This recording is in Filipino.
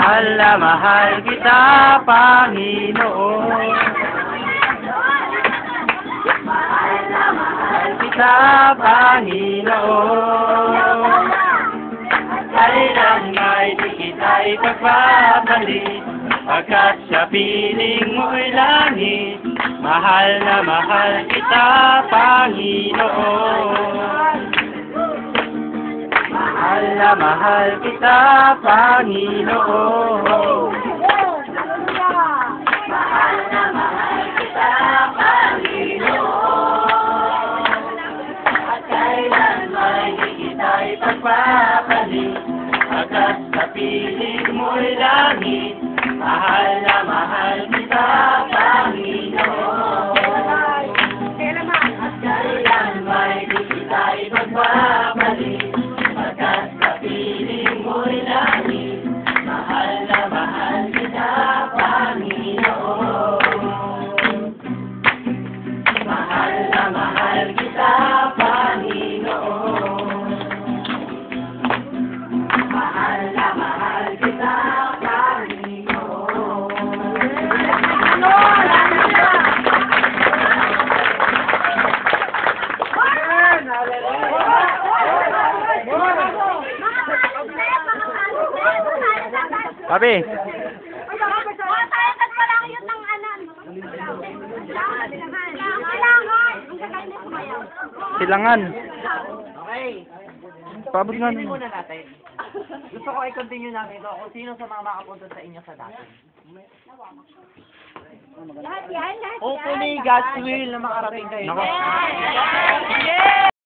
Mahal na mahal kita, Panginoon. Mahal na mahal kita, Panginoon. Kailan may di kita ipagpapalik, pagkat sa piling mo'y langit. Mahal na mahal kita, Panginoon. Mahal na mahal kita, Panginoon. Mahal na mahal kita, Panginoon. At kailan may di kita ipagpapalit, pagkat sa piling mo'y langit. Mahal na mahal kita, Panginoon. At kailan may di kita ipagpapalit, pagkat sa piling mo'y langit. Mahal na mahal kita, Panginoon. Mahal na mahal kita, Panginoon. Mahal na mahal kita, Panginoon. Papi. Silangan. Okay. Pabot nga. Muna natin. Gusto ko i-continue natin ito kung sino sa mga makapunta sa inyo sa dati. Lahat yan. Hopefully, God's will na makarating kayo. Nako. Yes!